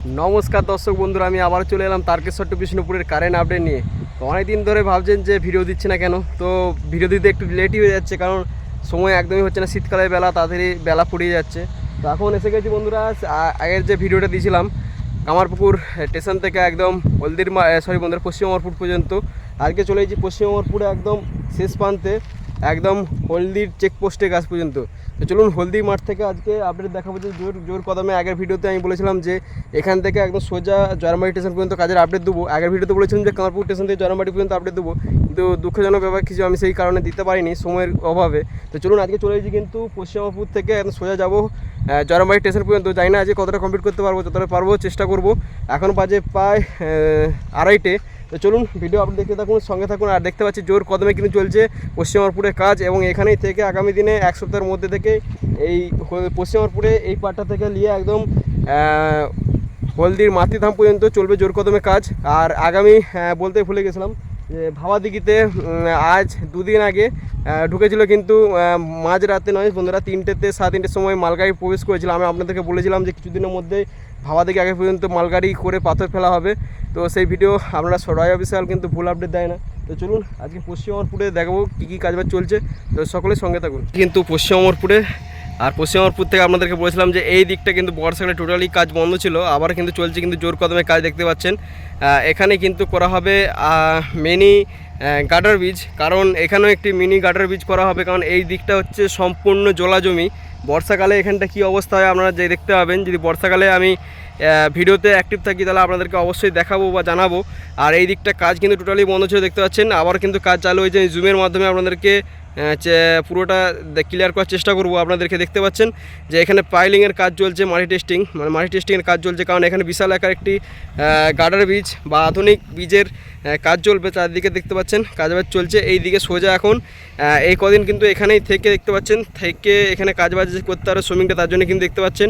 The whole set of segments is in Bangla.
নমস্কার দর্শক বন্ধুরা, আমি আবার চলে এলাম তারকেশ্বর টু বিষ্ণুপুরের কারেন্ট আপডেট নিয়ে। তো অনেক দিন ধরে ভাবছেন যে ভিডিও দিচ্ছে না কেন, তো ভিডিও দিতে একটু লেটই হয়ে যাচ্ছে, কারণ সময় একদমই হচ্ছে না। শীতকালের বেলা তাড়াতাড়ি বেলা ফুরিয়ে যাচ্ছে। তো এখন এসে গেছি বন্ধুরা, আগের যে ভিডিওটা দিয়েছিলাম কামারপুকুর স্টেশন থেকে একদম বন্ধুরা পশ্চিম অমরপুর পর্যন্ত। আজকে চলে এসেছি পশ্চিম অমরপুরে একদম শেষ প্রান্তে, একদম হলদির চেকপোস্টের কাছ পর্যন্ত। তো চলুন হলদি মাঠ থেকে আজকে আপডেট দেখাবো যে জোর কদমে। আগের ভিডিওতে আমি বলেছিলাম যে এখান থেকে একদম সোজা জয়রামবাটি স্টেশন পর্যন্ত কাজের আপডেট দেবো। আগের ভিডিওতে বলেছিলাম যে কামারপুর স্টেশন থেকে জয়রামবাটি পর্যন্ত আপডেট দেবো, কিন্তু দুঃখজনক ব্যাপার কিছু আমি সেই কারণে দিতে পারিনি সময়ের অভাবে। তো চলুন আজকে চলে এসেছি কিন্তু পশ্চিমবঙ্গপুর থেকে একদম সোজা যাবো জয়রামবাটি স্টেশন পর্যন্ত। জানি না আজকে কতটা কমপ্লিট করতে পারবো, যতটা পারবো চেষ্টা করব। এখন বাজে প্রায় 2:30। তো চলুন ভিডিও আপনি দেখতে থাকুন, সঙ্গে থাকুন। আর দেখতে পাচ্ছি জোর কদমে কিন্তু চলছে পশ্চিমবঙ্গপুরের কাজ, এবং এখানেই থেকে আগামী দিনে এক সপ্তাহের মধ্যে থেকে এই পশ্চিমবঙ্গপুরে এই পাটটা থেকে নিয়ে একদম হলদির মাতৃধাম পর্যন্ত চলবে জোর কদমে কাজ। আর আগামী বলতে ভুলে গেছিলাম যে ভাবাদিঘিতে আজ দুদিন আগে ঢুকেছিল, কিন্তু মাঝরাতে নয় বন্ধুরা, 3টের সময় মালগাড়ি প্রবেশ করেছিল। আমি আপনাদেরকে বলেছিলাম যে কিছুদিনের মধ্যে ভাবাদিঘি আগে পর্যন্ত মালগাড়ি করে পাথর ফেলা হবে। তো সেই ভিডিও আপনারা রয় অফিসিয়াল কিন্তু ভুল আপডেট দেয় না। তো চলুন আজকে পশ্চিম অমরপুরে দেখাবো কী কী কাজবাজ চলছে। তো সকলে সঙ্গে থাকুন। কিন্তু পশ্চিম অমরপুরে, আর পশ্চিম অমরপুর থেকে আপনাদেরকে বলেছিলাম যে এই দিকটা কিন্তু বর্ষাকালে টোটালি কাজ বন্ধ ছিল, আবার কিন্তু চলছে কিন্তু জোর কদমে কাজ। দেখতে পাচ্ছেন এখানে কিন্তু করা হবে মিনি গার্ডার ব্রিজ, কারণ এখানেও একটি মিনি গার্ডার ব্রিজ করা হবে, কারণ এই দিকটা হচ্ছে সম্পূর্ণ জলা জমি। বর্ষাকালে এখানটা কী অবস্থা হয় আপনারা যে দেখতে পাবেন। যদি বর্ষাকালে আমি ভিডিওতে অ্যাক্টিভ থাকি তাহলে আপনাদেরকে অবশ্যই দেখাবো বা জানাবো। আর এই দিকটা কাজ কিন্তু টোটালি বন্ধ ছিল, দেখতে পাচ্ছেন। আবার কিন্তু কাজ চালু হয়েছে, জুমের মাধ্যমে আপনাদেরকে পুরোটা ক্লিয়ার করার চেষ্টা করব। আপনাদেরকে দেখতে পাচ্ছেন যে এখানে পাইলিংয়ের কাজ চলছে, মাটি টেস্টিংয়ের কাজ চলছে, কারণ এখানে বিশাল আকার একটি গার্ডার ব্রিজ বা আধুনিক ব্রিজের কাজ চলবে। চারদিকে দেখতে পাচ্ছেন কাজবাজ চলছে। এই দিকে সোজা এখন এই কদিন কিন্তু এখানেই থেকে দেখতে পাচ্ছেন থেকে এখানে কাজবাজ করতে পারে শ্রমিকরা, তার জন্য কিন্তু দেখতে পাচ্ছেন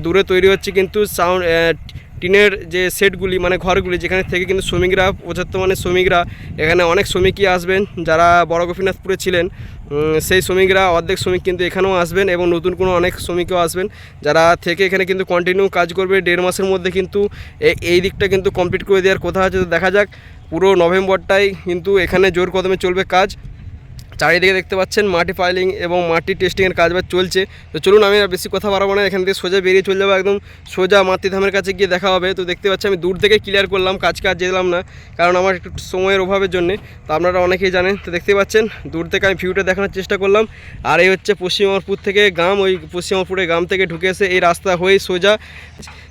দূরে তৈরি হচ্ছে কিন্তু টিনের যে সেটগুলি, মানে ঘরগুলি, যেখানে থেকে কিন্তু শ্রমিকরা 75 শ্রমিকরা, এখানে অনেক শ্রমিকই আসবেন যারা বড় গোপীনাথপুরে ছিলেন, সেই শ্রমিকরা অর্ধেক শ্রমিক কিন্তু এখানেও আসবেন, এবং নতুন কোনো অনেক শ্রমিকও আসবেন যারা থেকে এখানে কিন্তু কন্টিনিউ কাজ করবে। 1.5 মাসের মধ্যে কিন্তু এই দিকটা কিন্তু কমপ্লিট করে দেওয়ার কথা আছে। তো দেখা যাক, পুরো নভেম্বরটাই কিন্তু এখানে জোর কদমে চলবে কাজ। চারিদিকে দেখতে পাচ্ছেন মাটি ফাইলিং এবং মাটি টেস্টিংয়ের কাজবাজ চলছে। তো চলুন আমি আর বেশি কথা বাড়াবো না, এখান থেকে সোজা বেরিয়ে চলে যাবো, একদম সোজা মাতৃধামের কাছে গিয়ে দেখা হবে। তো দেখতে পাচ্ছি আমি দূর থেকে ক্লিয়ার করলাম, কাজ যেলাম না, কারণ আমার একটু সময়ের অভাবের জন্য। তো আপনারা অনেকেই জানেন। তো দেখতে পাচ্ছেন দূর থেকে আমি ভিউটা দেখানোর চেষ্টা করলাম। আর এই হচ্ছে পশ্চিম অমরপুর থেকে গ্রাম, ওই পশ্চিম অমরপুরের গ্রাম থেকে ঢুকে এসে এই রাস্তা হয়ে সোজা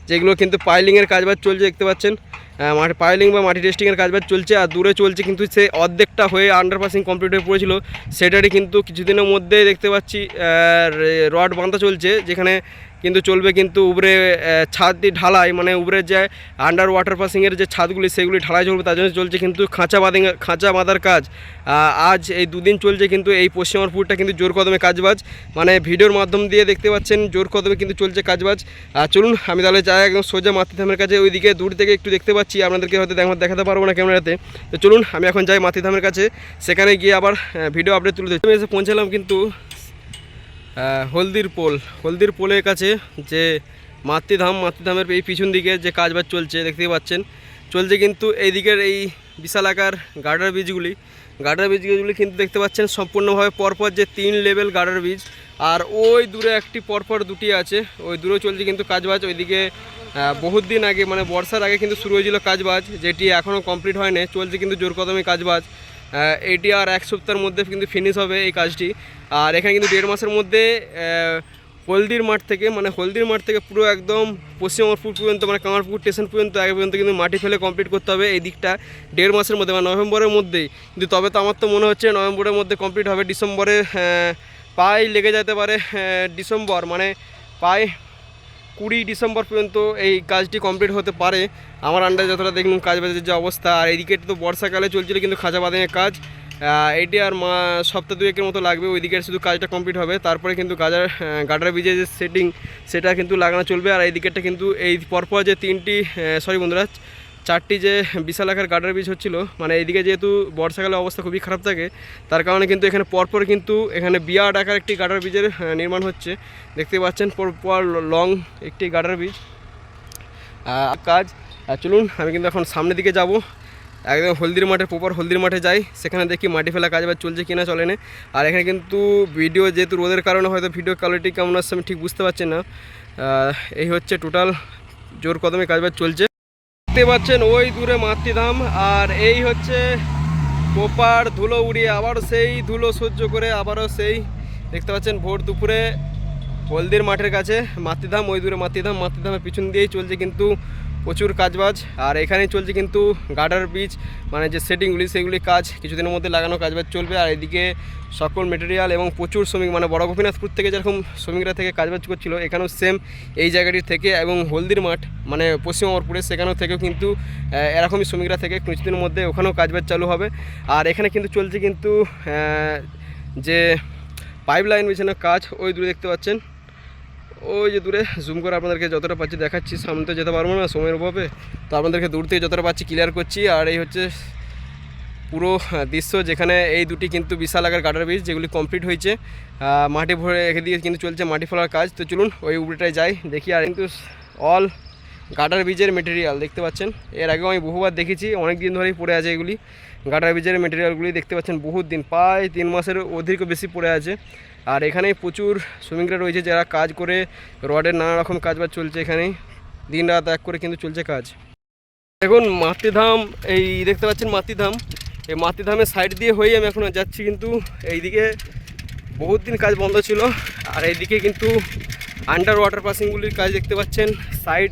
যেগুলো কিন্তু পাইলিংয়ের কাজবাজ চলছে, দেখতে পাচ্ছেন মাটি পাইলিং বা মাটি টেস্টিংয়ের কাজবাজ চলছে। আর দূরে চলছে কিন্তু সে অর্ধেকটা হয়ে আন্ডারপাসিং কমপ্লিট হয়ে পড়েছিল, সেটারই কিন্তু কিছুদিনের মধ্যে দেখতে পাচ্ছি রড বাঁধা চলছে, যেখানে কিন্তু চলবে কিন্তু উপরে ছাদ দিয়ে ঢালাই, মানে উপরে যে আন্ডার ওয়াটার পাসিংয়ের যে ছাদগুলি সেগুলি ঢালাই চলবে, তার জন্য চলছে কিন্তু খাঁচা বাঁধার কাজ। আজ এই দুদিন চলছে কিন্তু এই পশ্চিম অমরপুরটা কিন্তু জোর কদমে কাজবাজ, মানে ভিডিওর মাধ্যম দিয়ে দেখতে পাচ্ছেন জোর কদমে কিন্তু চলছে কাজবাজ। চলুন আমি তাহলে যাই একদম সোজা মাতৃধামের কাছে। ওইদিকে দূর থেকে একটু দেখতে পাচ্ছি, আপনাদেরকে হয়তো দেখাতে পারবো না ক্যামেরাতে। তো চলুন আমি এখন যাই মাতৃধামের কাছে, সেখানে গিয়ে আবার ভিডিও আপডেট তুলে দিচ্ছি। আমি এসে পৌঁছালাম কিন্তু হলদির পোলের কাছে, যে মাতৃধামের এই পিছন দিকে যে কাজবাজ চলছে দেখতে পাচ্ছেন। চলছে কিন্তু এই দিকের এই বিশাল আকার গার্ডার ব্রিজগুলি কিন্তু দেখতে পাচ্ছেন সম্পূর্ণভাবে পরপর যে 3 লেভেল গার্ডার ব্রিজ। আর ওই দূরে একটি পরপর দুটি আছে, ওই দূরেও চলছে কিন্তু কাজবাজ। ওইদিকে বহুত দিন আগে, মানে বর্ষার আগে কিন্তু শুরু হয়েছিল কাজবাজ, যেটি এখনও কমপ্লিট হয়নি, চলছে কিন্তু জোর কদমে কাজবাজ। এটি আর এক সপ্তাহের মধ্যে কিন্তু ফিনিশ হবে এই কাজটি। আর এখানে কিন্তু 1.5 মাসের মধ্যে হলদির মাঠ থেকে পুরো একদম পশ্চিম অমরপুর পর্যন্ত, মানে কামারপুকুর স্টেশন পর্যন্ত আগে পর্যন্ত কিন্তু মাটি ফেলে কমপ্লিট করতে হবে এই দিকটা 1.5 মাসের মধ্যে, মানে নভেম্বরের মধ্যেই। কিন্তু তবে তো আমার তো মনে হচ্ছে নভেম্বরের মধ্যে কমপ্লিট হবে, ডিসেম্বরে প্রায় লেগে যেতে পারে। ডিসেম্বর মানে প্রায় 20 ডিসেম্বর পর্যন্ত এই কাজটি কমপ্লিট হতে পারে আমার আন্দাজে, যতটা দেখলাম কাজবাজের যে অবস্থা। আর এইদিকে তো বর্ষাকালে চলছিল কিন্তু খাঁচা বাঁধানোর কাজ, এটি আর সপ্তাহ 2-1 মতো লাগবে। ওইদিকে শুধু কাজটা কমপ্লিট হবে, তারপরে কিন্তু গার্ডার ব্রিজের যে সেটিং সেটা কিন্তু লাগানো চলবে। আর এই দিকেরটা কিন্তু এই পরপর যে 4টি যে বিশাল আকার গার্ডার ব্রিজ হচ্ছিল, মানে এইদিকে যেহেতু বর্ষাকালে অবস্থা খুবই খারাপ থাকে, তার কারণে কিন্তু এখানে পরপর কিন্তু এখানে বিরাট আকার একটি গার্ডার ব্রিজের নির্মাণ হচ্ছে। দেখতে পাচ্ছেন পরপর লং একটি গার্ডার ব্রিজ। কাজ। চলুন আমি কিন্তু এখন সামনের দিকে যাব, একদম হলদির মাঠে, প্রপার হলদির মাঠে যাই, সেখানে দেখি মাটি ফেলা কাজ বা চলছে কিনা চলে না। আর এখানে কিন্তু ভিডিও যেহেতু রোদের কারণে হয়তো ভিডিও কোয়ালিটি কেমন আসছে আমি ঠিক বুঝতে পারছি না। এই হচ্ছে টোটাল জোর কদমে কাজ বাজ চলছে, দেখতে পাচ্ছেন ওই দূরে মাতৃধাম। আর এই হচ্ছে প্রপার ধুলো উড়িয়ে আবার সেই ধুলো সহ্য করে আবারও সেই দেখতে পাচ্ছেন ভোর দুপুরে হলদির মাঠের কাছে মাতৃধাম, ওই দূরে মাতৃধামের পিছন দিয়েই চলছে কিন্তু প্রচুর কাজবাজ। আর এখানেই চলছে কিন্তু গার্ডার ব্রিজ মানে যে সেটিংগুলি সেগুলি কাজ কিছুদিনের মধ্যে লাগানো কাজবাজ চলবে। আর এদিকে সকল মেটেরিয়াল এবং প্রচুর শ্রমিক মানে বড় গোপীনাথপুর থেকে যেরকম শ্রমিকরা থেকে কাজবাজ করছিল এখানেও সেম এই জায়গাটির থেকে, এবং হলদির মাঠ মানে পশ্চিম অমরপুরে সেখানেও থেকেও কিন্তু এরকমই শ্রমিকরা থেকে কিছুদিনের মধ্যে ওখানেও কাজবাজ চালু হবে। আর এখানে কিন্তু চলছে কিন্তু যে পাইপ লাইন বিছানোর কাজ, ওই দূরে দেখতে পাচ্ছেন, ওই যে দূরে জুম করে আপনাদেরকে যতটা পাচ্ছি দেখাচ্ছি, সামনে তো যেতে পারবো না সময়ের অভাবে, তো আপনাদেরকে দূর থেকে যতটা পাচ্ছি ক্লিয়ার করছি। আর এই হচ্ছে পুরো দৃশ্য যেখানে এই দুটি কিন্তু বিশাল আকার গার্ডার ব্রিজ যেগুলি কমপ্লিট হয়েছে, মাটি ভরে রেখে দিয়ে কিন্তু চলছে মাটি ফেলার কাজ। তো চলুন ওই উপরেটায় যাই দেখি। আর কিন্তু অল গার্ডার ব্রিজের মেটেরিয়াল দেখতে পাচ্ছেন, এর আগেও আমি বহুবার দেখেছি, অনেক দিন ধরেই পড়ে আছে এগুলি গার্ডার ব্রিজের মেটেরিয়ালগুলি দেখতে পাচ্ছেন, বহুত দিন প্রায় 3 মাসের অধিকও বেশি পড়ে আছে। আর এখানে প্রচুর শ্রমিকরা রয়েছে যারা কাজ করে, রডের নানা রকম কাজ বাজ চলছে, এখানেই দিন রাত এক করে কিন্তু চলছে কাজ। এখন মাতৃধাম এই দেখতে পাচ্ছেন মাতৃধাম, এই মাতৃধামের সাইড দিয়ে হয়েই আমি এখন যাচ্ছি, কিন্তু এইদিকে বহুত দিন কাজ বন্ধ ছিল। আর এইদিকে কিন্তু আন্ডার ওয়াটার পাসিংগুলির কাজ দেখতে পাচ্ছেন, সাইড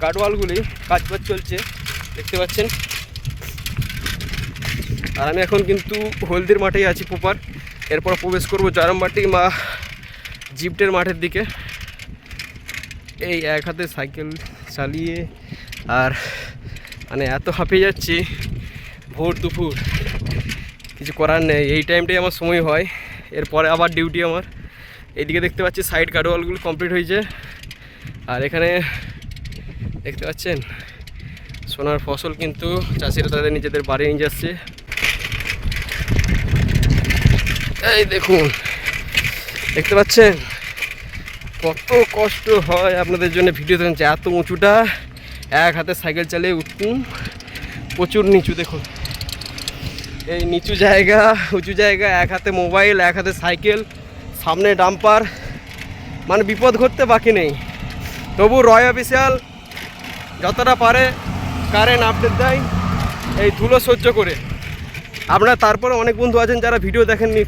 গার্ডওয়ালগুলি কাজ বাজ চলছে দেখতে পাচ্ছেন। আর আমি এখন কিন্তু হলদির মাঠেই আছি প্রপার, এরপর প্রবেশ করব জয়রামবাটি বা জিপ্টের মাঠের দিকে। এই এক হাতে সাইকেল চালিয়ে আর মানে এত হাঁপিয়ে যাচ্ছি, ভোর দুপুর কিছু করার নেই, এই টাইমটাই আমার সময় হয়, এরপরে আবার ডিউটি আমার। এইদিকে দেখতে পাচ্ছি সাইড গার্ডওয়ালগুলো কমপ্লিট হয়েছে। আর এখানে দেখতে পাচ্ছেন সোনার ফসল কিন্তু চাষিরা তাদের নিজেদের বাড়ি নিয়ে যাচ্ছে। এই দেখুন দেখতে পাচ্ছেন কত কষ্ট হয় আপনাদের জন্য ভিডিও দেখুন, যে এত উঁচুটা এক হাতে সাইকেল চালিয়ে উঠুন, প্রচুর নিচু দেখুন, এই নিচু জায়গা উঁচু জায়গা, এক হাতে মোবাইল এক হাতে সাইকেল, সামনে ডাম্পার, মানে বিপদ ঘটতে বাকি নেই। তবু রয় অফিসিয়াল যতটা পারে কারেন্ট আপডেট দেয় এই ধুলো সহ্য করে। আপনারা তারপরে অনেক বন্ধু আছেন যারা ভিডিও দেখেননি,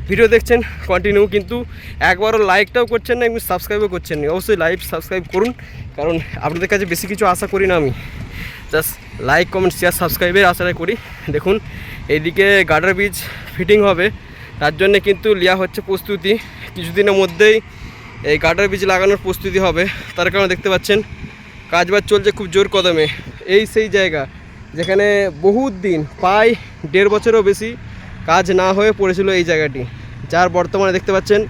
ভিডিও দেখছেন কন্টিনিউ, কিন্তু একবারও লাইকটাও করছেন না, একদম সাবস্ক্রাইবও করছেন না। অবশ্যই লাইক সাবস্ক্রাইব করুন, কারণ আপনাদের কাছে বেশি কিছু আশা করি না আমি, জাস্ট লাইক কমেন্ট শেয়ার সাবস্ক্রাইবের আশাটা করি। দেখুন এইদিকে গার্ডার ব্রিজ ফিটিং হবে, তার জন্যে কিন্তু নেওয়া হচ্ছে প্রস্তুতি, কিছুদিনের মধ্যেই এই গার্ডার ব্রিজ লাগানোর প্রস্তুতি হবে। তার কারণে দেখতে পাচ্ছেন কাজবাজ চলছে খুব জোর কদমে। এই সেই জায়গা যেখানে বহুত দিন প্রায় 1.5 বছরও বেশি কাজ না হয়ে পড়েছিল এই জায়গাটি, যার বর্তমানে দেখতে পাচ্ছেন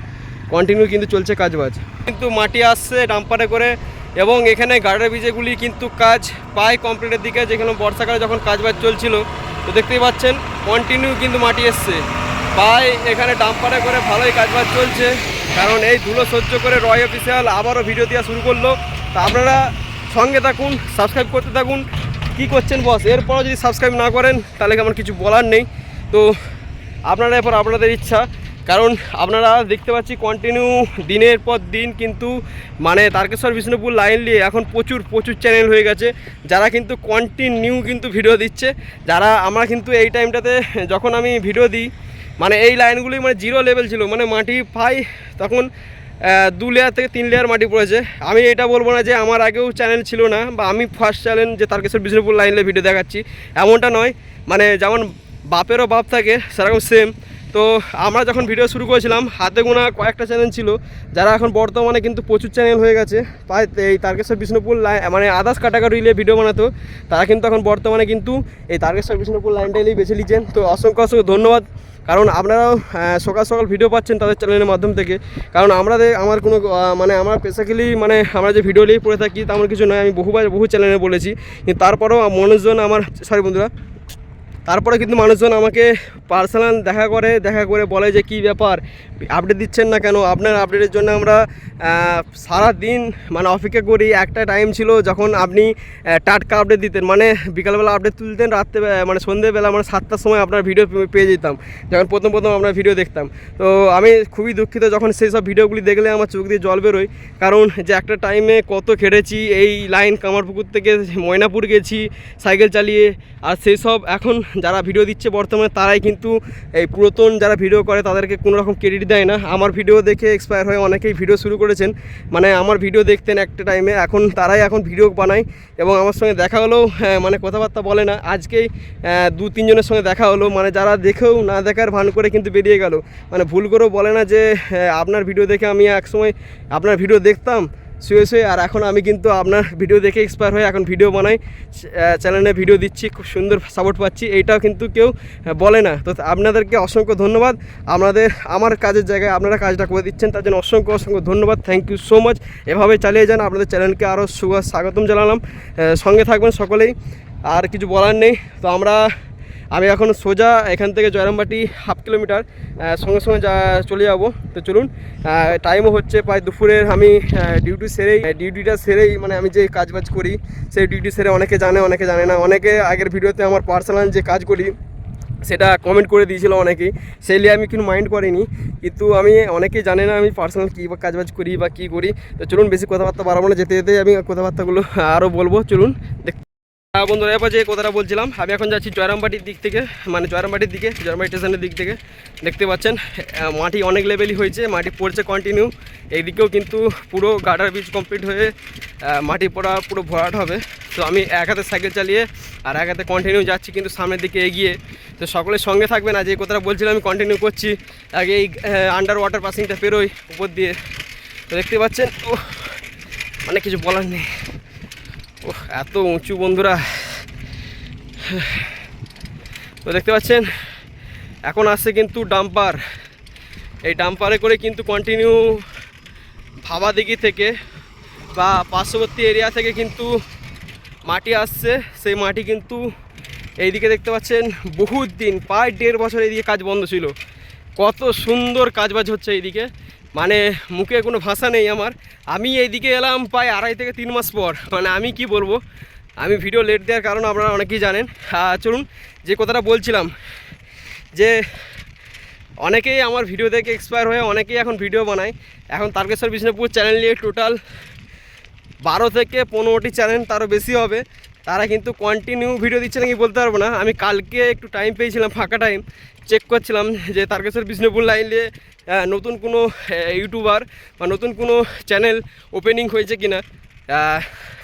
কন্টিনিউ কিন্তু চলছে কাজবাজ, কিন্তু মাটি আসছে ডাম্পারে করে। এবং এখানে গার্ডার ব্রিজেগুলি কিন্তু কাজ প্রায় কমপ্লিটের দিকে, যেখানে বর্ষাকালে যখন কাজবাজ চলছিল তো দেখতেই পাচ্ছেন কন্টিনিউ কিন্তু মাটি এসছে প্রায়, এখানে ডাম্পারে করে ভালোই কাজবাজ চলছে। কারণ এই ধুলো সহ্য করে রয় অফিসিয়াল আবারও ভিডিও দেওয়া শুরু করলো। তো আপনারা সঙ্গে থাকুন, সাবস্ক্রাইব করতে থাকুন। কি করছেন বস, এরপরও যদি সাবস্ক্রাইব না করেন তাহলে আমার কিছু বলার নেই। তো আপনারা এরপর আপনাদের ইচ্ছা, কারণ আপনারা দেখতে পাচ্ছি কন্টিনিউ দিনের পর দিন কিন্তু মানে তারকেশ্বর বিষ্ণুপুর লাইন নিয়ে এখন প্রচুর চ্যানেল হয়ে গেছে যারা কিন্তু কন্টিনিউ কিন্তু ভিডিও দিচ্ছে। যারা আমরা কিন্তু এই টাইমটাতে যখন আমি ভিডিও দিই মানে এই লাইনগুলি মানে 0 লেভেল ছিল, মানে মাটি পাই তখন 2 লেয়ার থেকে 3 লেয়ার মাটি পড়েছে। আমি এটা বলবো না যে আমার আগেও চ্যানেল ছিল না বা আমি ফার্স্ট চ্যানেল যে তারকেশ্বর বিষ্ণুপুর লাইনে ভিডিও দেখাচ্ছি, এমনটা নয়। মানে যেমন বাপেরও বাপ থাকে সেরকম সেম। তো আমরা যখন ভিডিও শুরু করেছিলাম হাতে গোনা কয়েকটা চ্যানেল ছিল, যারা এখন বর্তমানে কিন্তু প্রচুর চ্যানেল হয়ে গেছে। প্রায় এই তারকেশ্বর বিষ্ণুপুর লাইন মানে আদার্স ক্যাটাগরি নিয়ে ভিডিও বানাতো, তারা কিন্তু এখন বর্তমানে কিন্তু এই তারকেশ্বর বিষ্ণুপুর লাইনটাই বেছে নিচ্ছেন। তো অসংখ্য ধন্যবাদ, কারণ আপনারাও সকাল সকাল ভিডিও পাচ্ছেন তাদের চ্যানেলের মাধ্যম থেকে। কারণ আমার কোনো মানে আমার বেসিক্যালি মানে আমরা যে ভিডিও নিয়ে পড়ে থাকি তেমন কিছু নয়, আমি বহু চ্যানেলে বলেছি, কিন্তু তারপরেও মানুষজন আমার বন্ধুরা তারপরে কিন্তু মানুষজন আমাকে পার্সোনাল দেখা করে বলে যে কী ব্যাপার আপডেট দিচ্ছেন না কেন, আপনার আপডেটের জন্য আমরা সারা দিন মানে অপেক্ষা করি। একটা টাইম ছিল যখন আপনি টাটকা আপডেট দিতেন, মানে বিকালবেলা আপডেট তুলতেন, রাত্রে মানে সন্ধ্যেবেলা মানে 7টার সময় আপনার ভিডিও পেয়ে যেতাম যখন প্রথম আপনার ভিডিও দেখতাম। তো আমি খুবই দুঃখিত যখন সেই সব ভিডিওগুলি দেখলে আমার চোখ দিয়ে জল বেরোয়, কারণ যে একটা টাইমে কত খেটেছি, এই লাইন কামারপুকুর থেকে ময়নাপুর গেছি সাইকেল চালিয়ে। আর সেই সব এখন যারা ভিডিও দিচ্ছে বর্তমানে তারাই কিন্তু এই পুরাতন যারা ভিডিও করে তাদেরকে কোনো রকম ক্রেডিট দেয় না। আমার ভিডিও দেখে এক্সপায়ার হয়ে অনেকেই ভিডিও শুরু করেছেন, মানে আমার ভিডিও দেখতেন একটা টাইমে, তারাই এখন ভিডিও বানায় এবং আমার সঙ্গে দেখা হলেও মানে কথাবার্তা বলে না। আজকেই 2-3 জনের সঙ্গে দেখা হলো, মানে যারা দেখেও না দেখার ভান করে কিন্তু বেরিয়ে গেল, মানে ভুল করেও বলে না যে আপনার ভিডিও দেখে আমি একসময় আপনার ভিডিও দেখতাম শুয়ে, আর এখন আমি কিন্তু আপনার ভিডিও দেখে এক্সপায়ার হয়ে এখন ভিডিও বানাই, চ্যানেলে ভিডিও দিচ্ছি, খুব সুন্দর সাপোর্ট পাচ্ছি, এইটাও কিন্তু কেউ বলে না। তো আপনাদেরকে অসংখ্য ধন্যবাদ, আমার কাজের জায়গায় আপনারা কাজটা করে দিচ্ছেন, তার জন্য অসংখ্য ধন্যবাদ, থ্যাংক ইউ সো মাচ। এভাবে চালিয়ে যান, আপনাদের চ্যানেলকে আরও স্বাগতম জানালাম, সঙ্গে থাকবেন সকলেই, আর কিছু বলার নেই। তো আমি এখন সোজা এখান থেকে জয়রামবাটি 1/2 কিলোমিটার সঙ্গে চলে যাব। তো চলুন, টাইমও হচ্ছে প্রায় দুপুরের, আমি ডিউটিটা সেরেই মানে আমি যে কাজবাজ করি সেই ডিউটি সেরে অনেকে জানে না, অনেকে আগের ভিডিওতে আমার পার্সোনাল যে কাজ করি সেটা কমেন্ট করে দিয়েছিল অনেকেই, সেই নিয়ে আমি কিন্তু মাইন্ড করিনি, কিন্তু আমি অনেকেই জানে না আমি পার্সোনাল কী বা কাজবাজ করি বা কী করি। তো চলুন, বেশি কথাবার্তা বাড়াবো না, যেতে আমি কথাবার্তাগুলো আরও বলবো, চলুন বন্ধুরা। এবার যে কথাটা বলছিলাম, আমি এখন যাচ্ছি জয়রামবাটির দিক থেকে, মানে জয়রামবাটি স্টেশনের দিক থেকে। দেখতে পাচ্ছেন মাটি অনেক লেভেলই হয়েছে, মাটি পড়ছে কন্টিনিউ, এইদিকেও কিন্তু পুরো গাডার ব্রিজ কমপ্লিট হয়ে মাটি পড়া পুরো ভরাট হবে। তো আমি এক হাতে সাইকেল চালিয়ে আর এক হাতে কন্টিনিউ যাচ্ছি কিন্তু সামনের দিকে এগিয়ে। তো সকলের সঙ্গে থাকবেন, আর যে কথাটা বলছিলাম আমি কন্টিনিউ করছি। আগে এই আন্ডার ওয়াটার পাসিংটা পেরোই উপর দিয়ে, তো দেখতে পাচ্ছেন অনেক কিছু বলার নেই, এত উঁচু বন্ধুরা। তো দেখতে পাচ্ছেন এখন আসছে কিন্তু ডাম্পার, এই ডাম্পারে করে কিন্তু কন্টিনিউ ভাবাদিঘি থেকে বা পার্শ্ববর্তী এরিয়া থেকে কিন্তু মাটি আসছে। সেই মাটি কিন্তু এইদিকে দেখতে পাচ্ছেন বহুত দিন, প্রায় 1.5 বছর এইদিকে কাজ বন্ধ ছিল। কত সুন্দর কাজবাজ হচ্ছে এইদিকে, মানে মুখে কোনো ভাষা নেই আমার। আমি এইদিকে এলাম প্রায় 2.5 থেকে 3 মাস পর, মানে আমি কি বলবো, আমি ভিডিও লেট দেওয়ার কারণ আপনারা অনেকেই জানেন। চলুন, যে কথাটা বলছিলাম যে অনেকেই আমার ভিডিও দেখে এক্সপায়ার হয়ে অনেকেই এখন ভিডিও বানায়। এখন তারকেশ্বর বিষ্ণুপুর চ্যানেল নিয়ে টোটাল 12 থেকে 15টি চ্যানেল, তারও বেশি হবে, তারা কিন্তু কন্টিনিউ ভিডিও দিচ্ছে নাকি বলতে পারবো না। আমি কালকে একটু টাইম পেয়েছিলাম, ফাঁকা টাইম চেক করছিলাম যে তারকেশ্বর বিষ্ণুপুর লাইনে নতুন কোনো ইউটিউবার বা নতুন কোনো চ্যানেল ওপেনিং হয়েছে কিনা,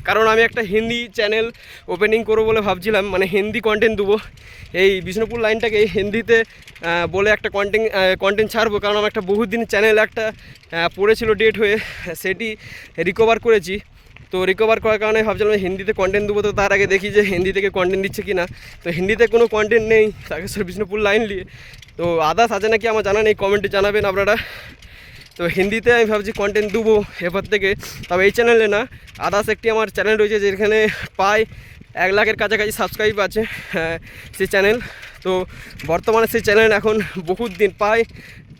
কারণ আমি একটা হিন্দি চ্যানেল ওপেনিং করবো বলে ভাবছিলাম, মানে হিন্দি কন্টেন্ট দেবো, এই বিষ্ণুপুর লাইনটাকে হিন্দিতে বলে একটা কন্টেন্ট ছাড়বো। কারণ আমার একটা বহুদিন চ্যানেল একটা পড়েছিল ডেট হয়ে, সেটি রিকভার করেছি। তো রিকভার করার কারণে ভাবছিলাম হিন্দিতে কন্টেন্ট দেবো। তো তার আগে দেখি যে হিন্দি থেকে কন্টেন্ট দিচ্ছে কি না। তো হিন্দিতে কোনো কন্টেন্ট নেই তারকেশ্বর বিষ্ণুপুর লাইন নিয়ে, তো আদার্স আছে নাকি আমার জানা নেই, কমেন্টে জানাবেন আপনারা। তো হিন্দিতে আমি ভাবছি কন্টেন্ট দেবো এরপর থেকে, তবে এই চ্যানেলে না, আদার্স একটি আমার চ্যানেল রয়েছে যেখানে প্রায় 1 লাখের কাছাকাছি সাবস্ক্রাইব আছে সেই চ্যানেল। তো বর্তমানে সেই চ্যানেল এখন বহুত দিন, প্রায়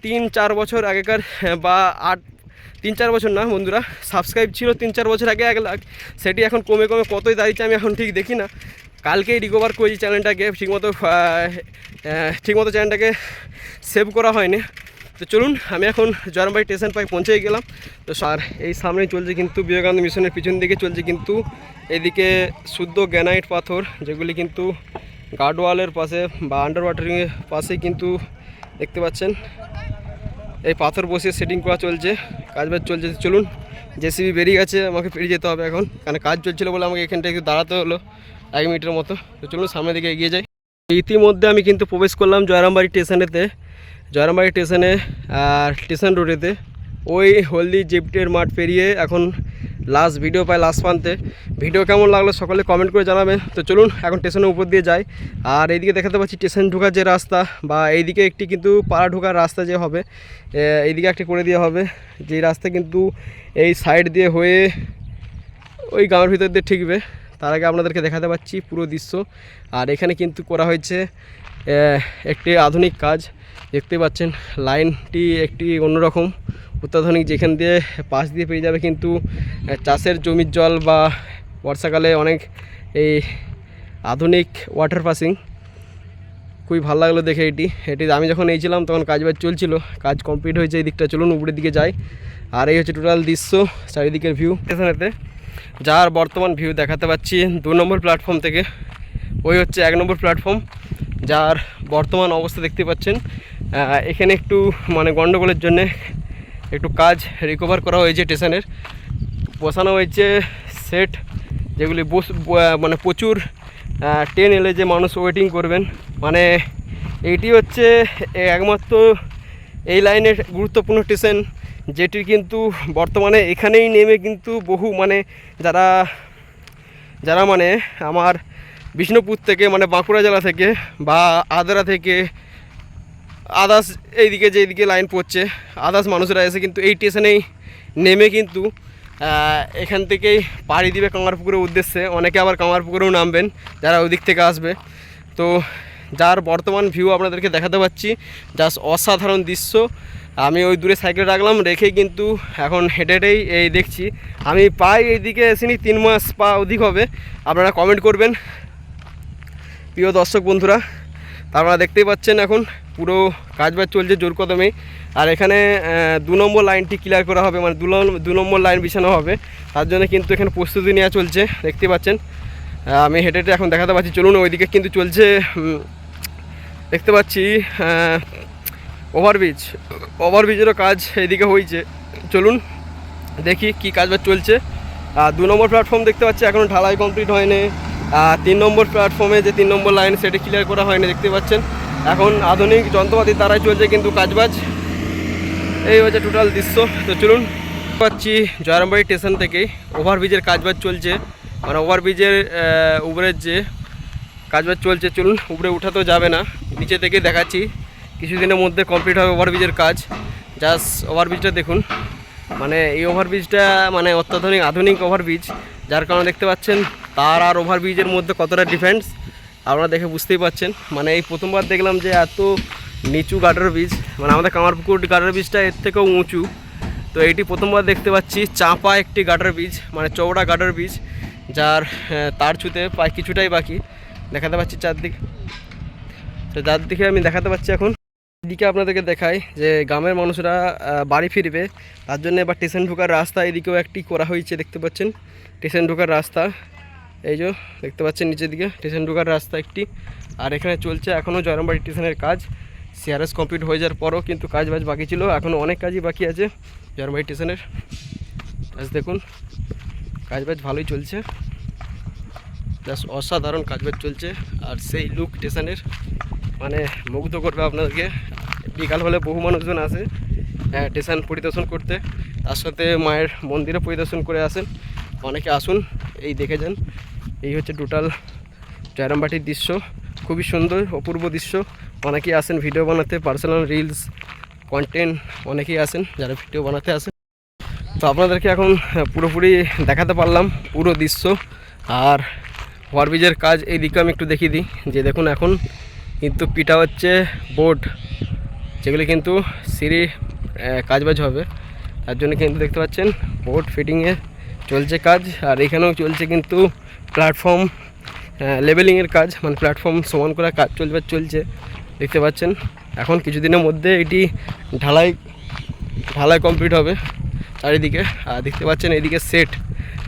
3-4 বছর আগেকার বা 3-4 বছর না বন্ধুরা, সাবস্ক্রাইব ছিল 3-4 বছর আগে 1 লাখ, সেটি এখন কমে কতই দাঁড়িয়েছে আমি এখন ঠিক দেখি না। কালকেই রিকভার করেছি চ্যানেলটাকে, ঠিকমতো চ্যানেলটাকে সেভ করা হয়নি। তো চলুন, আমি এখন জয়রামবাটি স্টেশন প্রায় পৌঁছেই গেলাম। তো আর এই সামনেই চলছে কিন্তু বিবেকানন্দ মিশনের পিছন দিকে চলছে কিন্তু এদিকে শুদ্ধ গ্রানাইট পাথর, যেগুলি কিন্তু গার্ডওয়ালের পাশে বা আন্ডার ওয়াটারিংয়ের পাশে কিন্তু দেখতে পাচ্ছেন এই পাথর বসিয়ে সেটিং করা চলছে, কাজবাজ চলছে। চলুন, জেসিবি বেরিয়ে গেছে, আমাকে পেরিয়ে যেতে হবে এখন, কারণ কাজ চলছিলো বলে আমাকে এখানটা একটু দাঁড়াতে হলো 1 মিনিটের মতো। তো চলুন সামনের দিকে এগিয়ে যাই। ইতিমধ্যে আমি কিন্তু প্রবেশ করলাম জয়রামবাটি স্টেশনে আর স্টেশন রোডেতে, ওই হলদি জিপটের মাঠ পেরিয়ে এখন লাস্ট ভিডিও পাই লাস্ট প্রান্তে। ভিডিও কেমন লাগলো সকলে কমেন্ট করে জানাবেন। তো চলুন এখন স্টেশনের উপর দিয়ে যাই। আর এইদিকে দেখাতে পাচ্ছি স্টেশন ঢোকার যে রাস্তা, বা এইদিকে একটি কিন্তু পাড়া ঢোকার রাস্তা যে হবে, এইদিকে একটি করে দেওয়া হবে, যে রাস্তা কিন্তু এই সাইড দিয়ে হয়ে ওই গ্রামের ভিতর দিয়ে ঠিকবে। তার আগে আপনাদেরকে দেখাতে পাচ্ছি পুরো দৃশ্য। আর এখানে কিন্তু করা হয়েছে একটি আধুনিক কাজ, দেখতে পাচ্ছেন লাইনটি একটি অন্যরকম অত্যাধুনিক, যেখান দিয়ে পাশ দিয়ে পেয়ে যাবে কিন্তু চাষের জমির জল বা বর্ষাকালে অনেক এই আধুনিক ওয়াটার পাসিং। খুবই ভালো লাগলো দেখে এটি আমি যখন এইছিলাম তখন কাজবাজ চলছিল, কাজ কমপ্লিট হয়েছে। এই দিকটা চলুন উপরের দিকে যাই। আর এই হচ্ছে টোটাল দৃশ্য, চারিদিকের ভিউ স্টেশনেতে, যার বর্তমান ভিউ দেখাতে পাচ্ছি 2 নম্বর প্ল্যাটফর্ম থেকে। ওই হচ্ছে 1 নম্বর প্ল্যাটফর্ম, যার বর্তমান অবস্থা দেখতে পাচ্ছেন। এখানে একটু মানে গন্ডগোলের জন্যে একটু কাজ রিকভার করা হয়েছে, স্টেশনের বসানো হয়েছে সেট, যেগুলি মানে প্রচুর ট্রেন এলে যে মানুষ ওয়েটিং করবেন। মানে এইটি হচ্ছে একমাত্র এই লাইনের গুরুত্বপূর্ণ স্টেশন, যেটি কিন্তু বর্তমানে এখানেই নেমে কিন্তু বহু মানে যারা মানে আমার বিষ্ণুপুর থেকে মানে বাঁকুড়া জেলা থেকে বা আদ্রা থেকে আদার্স এইদিকে যেদিকে লাইন পড়ছে আদার্স মানুষরা এসে কিন্তু এই স্টেশনেই নেমে কিন্তু এখান থেকেই পাড়ি দিবে কামারপুকুরের উদ্দেশ্যে। অনেকে আবার কামারপুকুরেও নামবেন যারা ওই দিক থেকে আসবে। তো যার বর্তমান ভিউ আপনাদেরকে দেখাতে পাচ্ছি, জাস্ট অসাধারণ দৃশ্য। আমি ওই দূরে সাইকেল রাখলাম, রেখে কিন্তু এখন হেঁটেই এই দেখছি। আমি প্রায় এইদিকে এসিনি 3 মাস বা অধিক হবে। আপনারা কমেন্ট করবেন প্রিয় দর্শক বন্ধুরা। আপনারা দেখতেই পাচ্ছেন এখন পুরো কাজবাজ চলছে জোর কদমে। আর এখানে 2 নম্বর লাইনটি ক্লিয়ার করা হবে, মানে 2 নম্বর লাইন বিছানো হবে। তার জন্য কিন্তু এখানে প্রস্তুতি নেওয়া চলছে, দেখতে পাচ্ছেন। আমি হেঁটে এখন দেখাতে পাচ্ছি, চলুন ওইদিকে কিন্তু চলছে, দেখতে পাচ্ছি ওভারব্রিজেরও কাজ এইদিকে হয়েছে। চলুন দেখি কি কাজবাজ চলছে। 2 নম্বর প্ল্যাটফর্ম দেখতে পাচ্ছি এখনও ঢালাই কমপ্লিট হয়নি। 3 নম্বর প্ল্যাটফর্মে যে 3 নম্বর লাইন সেটা ক্লিয়ার করা হয়নি, দেখতে পাচ্ছেন। এখন আধুনিক যন্ত্রপাতি দ্বারাই চলছে কিন্তু কাজবাজ। এই হচ্ছে টোটাল দৃশ্য। তো চলুন পাচ্ছি জয়রামবাড়ি স্টেশন থেকেই ওভারব্রিজের কাজবাজ চলছে, মানে ওভারব্রিজের উপরের যে কাজবাজ চলছে। চলুন উপরে উঠা তো যাবে না, নিচে থেকে দেখাচ্ছি। কিছুদিনের মধ্যে কমপ্লিট হবে ওভারব্রিজের কাজ। জাস্ট ওভারব্রিজটা দেখুন, মানে এই ওভারব্রিজটা মানে অত্যাধুনিক আধুনিক ওভারব্রিজ, যার কারণে দেখতে পাচ্ছেন তার আর ওভারব্রিজের মধ্যে কতটা ডিফারেন্স আপনারা দেখে বুঝতেই পাচ্ছেন। মানে এই প্রথমবার দেখলাম যে এত নিচু গাটার ব্রিজ, মানে আমাদের কামারপুকুর গাটার ব্রিজটা এর থেকেও উঁচু। তো এইটি প্রথমবার দেখতে পাচ্ছি চাপা একটি গাটার ব্রিজ, মানে চওড়া গাটার ব্রিজ, যার তার ছুতে প্রায় কিছুটাই বাকি। দেখাতে পাচ্ছি চারদিক, তো যার দিকে আমি দেখাতে পাচ্ছি এখন। এদিকে আপনাদেরকে দেখাই যে গ্রামের মানুষরা বাড়ি ফিরবে, তার জন্য এবার স্টেশন ঢোকার রাস্তা এদিকেও একটি করা হয়েছে, দেখতে পাচ্ছেন স্টেশন ঢোকার রাস্তা। এই যে দেখতে পাচ্ছেন নিচের দিকে স্টেশন ঢোকার রাস্তা একটি। আর এখানে চলছে এখনও জয়রামবাড়ি স্টেশনের কাজ। সিআরএস কমপ্লিট হয়ে যাওয়ার পরও কিন্তু কাজবাজ বাকি ছিল, এখনও অনেক কাজই বাকি আছে জয়রামবাড়ি স্টেশনের। আজ দেখুন কাজবাজ ভালোই চলছে, জাস্ট অসাধারণ কাজবাজ চলছে। আর সেই লুক স্টেশনের মানে মুগ্ধ করবে আপনাদেরকে। বিকাল হলে বহু মানুষজন আসে স্টেশন পরিদর্শন করতে, তার সাথে মায়ের মন্দিরে পরিদর্শন করে আসেন। অনেকে আসুন, এই দেখে যান। এই হচ্ছে টোটাল জয়রামবাটির দৃশ্য, খুবই সুন্দর অপূর্ব দৃশ্য। অনেকেই আসেন ভিডিও বানাতে, পার্সোনাল রিলস কন্টেন্ট অনেকেই আসেন যারা ভিডিও বানাতে আসেন। তো আপনাদেরকে এখন পুরোপুরি দেখাতে পারলাম পুরো দৃশ্য। আর ওভারব্রিজের কাজ এই দিকে আমি একটু দেখিয়ে দিই, যে দেখুন এখন কিন্তু পিটা হচ্ছে বোর্ড, যেগুলি কিন্তু সিঁড়ি কাজবাজ হবে, তার জন্য কিন্তু দেখতে পাচ্ছেন বোর্ড ফিটিংয়ে চলছে কাজ। আর এখানেও চলছে কিন্তু প্ল্যাটফর্ম লেভেলিংয়ের কাজ, মানে প্ল্যাটফর্ম সমান করার কাজ চলছে দেখতে পাচ্ছেন। এখন কিছুদিনের মধ্যে এটি ঢালাই কমপ্লিট হবে চারিদিকে। আর দেখতে পাচ্ছেন এইদিকে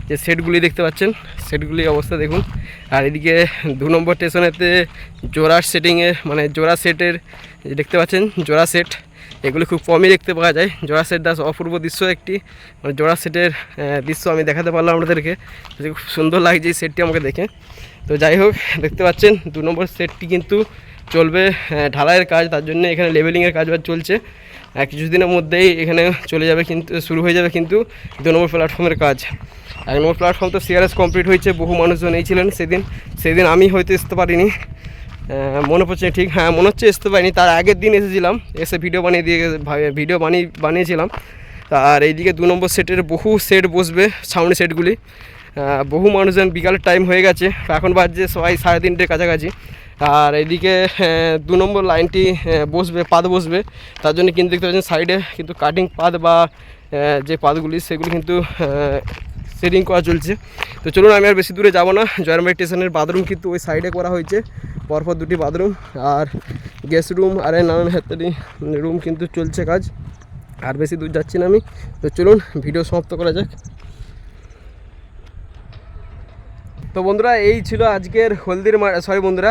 যে সেটগুলি দেখতে পাচ্ছেন, সেটগুলির অবস্থা দেখুন। আর এদিকে 2 নম্বর স্টেশনেতে জোড়া সেটিংয়ে, মানে জোড়া সেটের দেখতে পাচ্ছেন জোড়া সেট, এগুলি খুব কমই দেখতে পাওয়া যায়। জোড়া সেট দাস অপূর্ব দৃশ্য একটি, মানে জোড়া সেটের দৃশ্য আমি দেখাতে পারলাম আপনাদেরকে, খুব সুন্দর লাগছে এই সেটটি আমাকে দেখে। তো যাই হোক দেখতে পাচ্ছেন 2 নম্বর সেটটি কিন্তু চলবে ঢালাইয়ের কাজ, তার জন্য এখানে লেভেলিংয়ের কাজ চলছে। কিছুদিনের মধ্যেই এখানে চলে যাবে, কিন্তু শুরু হয়ে যাবে কিন্তু 2 নম্বর প্ল্যাটফর্মের কাজ। 1 নম্বর প্ল্যাটফর্ম তো সিআরএস কমপ্লিট হয়েছে, বহু মানুষজন এই ছিলেন সেদিন আমি হয়তো আসতে পারিনি, মনে পড়ছে ঠিক, হ্যাঁ মনে হচ্ছে আসতে পারিনি। তার আগের দিন এসেছিলাম, এসে ভিডিও বানিয়েছিলাম। আর এইদিকে 2 নম্বর সেটের বহু সেট বসবে, সামনে সেটগুলি বহু মানুষজন বিকালের টাইম হয়ে গেছে, এখন বাজছে সবাই 3:30 কাছাকাছি। আর এদিকে 2 নম্বর লাইনটি পাত বসবে, তার জন্য কিন্তু দেখতে পাচ্ছেন সাইডে কিন্তু কাটিং পাত বা যে পাতগুলি সেগুলি কিন্তু সেটিং করা চলছে। তো চলুন আমি আর বেশি দূরে যাব না। জয়রামবাটি স্টেশনের বাথরুম কিন্তু ওই সাইডে করা হয়েছে, পরপর 2টি বাথরুম আর গেস্ট রুম আর নানান হাতারি রুম কিন্তু চলছে কাজ। আর বেশি দূর যাচ্ছি না আমি, তো চলুন ভিডিও সমাপ্ত করা যাক। তো বন্ধুরা এই ছিল আজকের হলদির মাঠ, সরি বন্ধুরা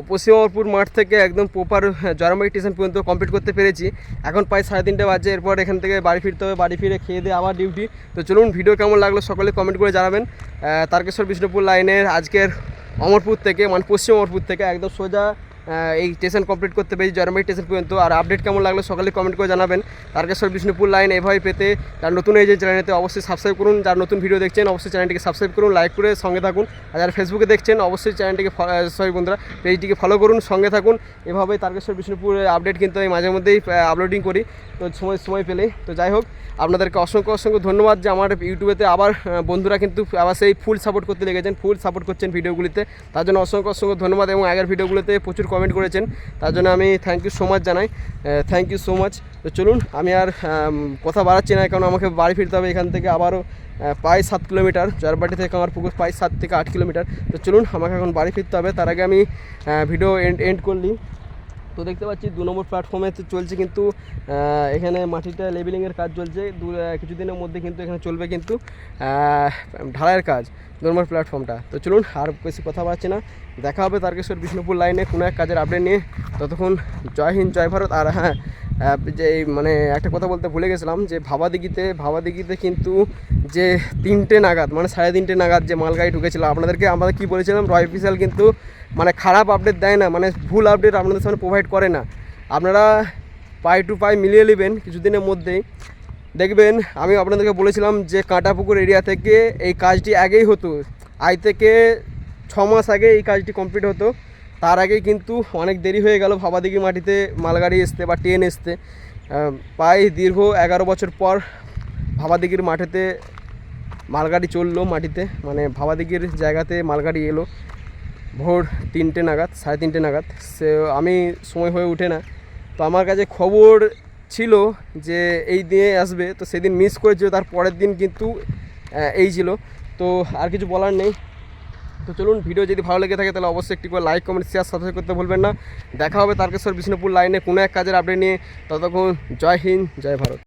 পশ্চিমবঙ্গপুর মাঠ থেকে একদম প্রপার জয়রামবাটি স্টেশন পর্যন্ত কমপ্লিট করতে পেরেছি। এখন প্রায় 3:30 বাজে, এরপর এখান থেকে বাড়ি ফিরতে হবে, বাড়ি ফিরে খেয়ে দিয়ে আবার ডিউটি। তো চলুন ভিডিও কেমন লাগলো সকলে কমেন্ট করে জানাবেন। তারকেশ্বর বিষ্ণুপুর লাইনের আজকের অমরপুর থেকে, মানে পশ্চিম অমরপুর থেকে একদম সোজা এই স্টেশন কমপ্লিট করতে পেরেছি জয়রামবাটি স্টেশন পর্যন্ত। আর আপডেট কেমন লাগলো সকলে কমেন্ট করে জানাবেন। তারকেশ্বর বিষ্ণুপুর লাইন এভাবে পেতে যারা নতুন এই যে চ্যানেলতে অবশ্যই সাবস্ক্রাইব করুন, যারা নতুন ভিডিও দেখছেন অবশ্যই চ্যানেলটিকে সাবস্ক্রাইব করুন, লাইক করে সঙ্গে থাকুন। আর যারা ফেসবুকে দেখছেন অবশ্যই চ্যানেলটিকে বন্ধুরা পেজটিকে ফলো করুন, সঙ্গে থাকুন। এভাবে তারকেশ্বর বিষ্ণুপুরের আপডেট কিন্তু আমি মাঝে মধ্যেই আপলোডিং করি, তো সময় পেলেই। তো যাই হোক, আপনাদেরকে অসংখ্য ধন্যবাদ যে আমার ইউটিউবেতে আবার বন্ধুরা কিন্তু আবার সেই ফুল সাপোর্ট করতে লেগেছেন, ফুল সাপোর্ট করছেন ভিডিওগুলিতে, তার জন্য অসংখ্য ধন্যবাদ। এবং আগের ভিডিওগুলোতে প্রচুর কমেন্ট করেছেন, তার জন্য আমি থ্যাংক ইউ সো মাচ জানাই, থ্যাংক ইউ সো মাচ। তো চলুন আমি আর কথা বাড়াচ্ছি না, কারণ আমাকে বাড়ি ফিরতে হবে এখান থেকে আবারও প্রায় 7 কিলোমিটার, জয়রামবাটি থেকে আমার পুকুর প্রায় 7 থেকে 8 কিলোমিটার। তো চলুন আমাকে এখন বাড়ি ফিরতে হবে, তার আগে আমি ভিডিও এন্ড করলি। তো দেখতে পাচ্ছি 2 নম্বর প্ল্যাটফর্মে চলছে কিন্তু এখানে মাটিটা লেবেলিংয়ের কাজ চলছে, কিছুদিনের মধ্যে কিন্তু এখানে চলবে কিন্তু ঢালাইয়ের কাজ 2 নম্বর প্ল্যাটফর্মটা। তো চলুন আর বেশি কথা বাড়ছি না, দেখা হবে তারকেশ্বর বিষ্ণুপুর লাইনে কোনো এক কাজের আপডেট নিয়ে। ততক্ষণ জয় হিন্দ জয় ভারত। আর হ্যাঁ, যে মানে একটা কথা বলতে ভুলে গেছিলাম যে ভাবাদিঘিতে কিন্তু যে 3টে নাগাদ, মানে 3:30 নাগাদ যে মালগাড়ি ঢুকেছিল, আমরা কী বলেছিলাম, রয় অফিসিয়াল কিন্তু মানে খারাপ আপডেট দেয় না, মানে ভুল আপডেট আপনাদের সামনে প্রোভাইড করে না। আপনারা পাই টু পাই মিলিয়ে নেবেন কিছুদিনের মধ্যেই, দেখবেন। আমি আপনাদেরকে বলেছিলাম যে কাঁটাপুকুর এরিয়া থেকে এই কাজটি আগেই হতো, আজ থেকে 6 মাস আগে এই কাজটি কমপ্লিট হতো, তার আগেই কিন্তু অনেক দেরি হয়ে গেল ভাবাদিঘি মাটিতে মালগাড়ি আসতে বা ট্রেন আসতে। প্রায় দীর্ঘ 11 বছর পর ভাবাদিঘির মাঠেতে মালগাড়ি চললো, মাটিতে মানে ভাবাদিঘির জায়গাতে মালগাড়ি এলো ভোর 3টে নাগাদ, 3:30 নাগাদ। সে আমি সময় হয়ে ওঠে না, তো আমার কাছে খবর ছিল যে এই দিনে আসবে, তো সেদিন মিস করেছিল, তার পরের দিন কিন্তু এই ছিল। তো আর কিছু বলার নেই। তো চলুন, ভিডিও যদি ভালো লেগে থাকে তাহলে অবশ্যই একটি করে লাইক কমেন্ট শেয়ার সাবস্ক্রাইব করতে ভুলবেন না। দেখা হবে তারকেশ্বর বিষ্ণুপুর লাইনে কোনো এক কাজের আপডেট নিয়ে। ততক্ষণ জয় হিন্দ জয় ভারত।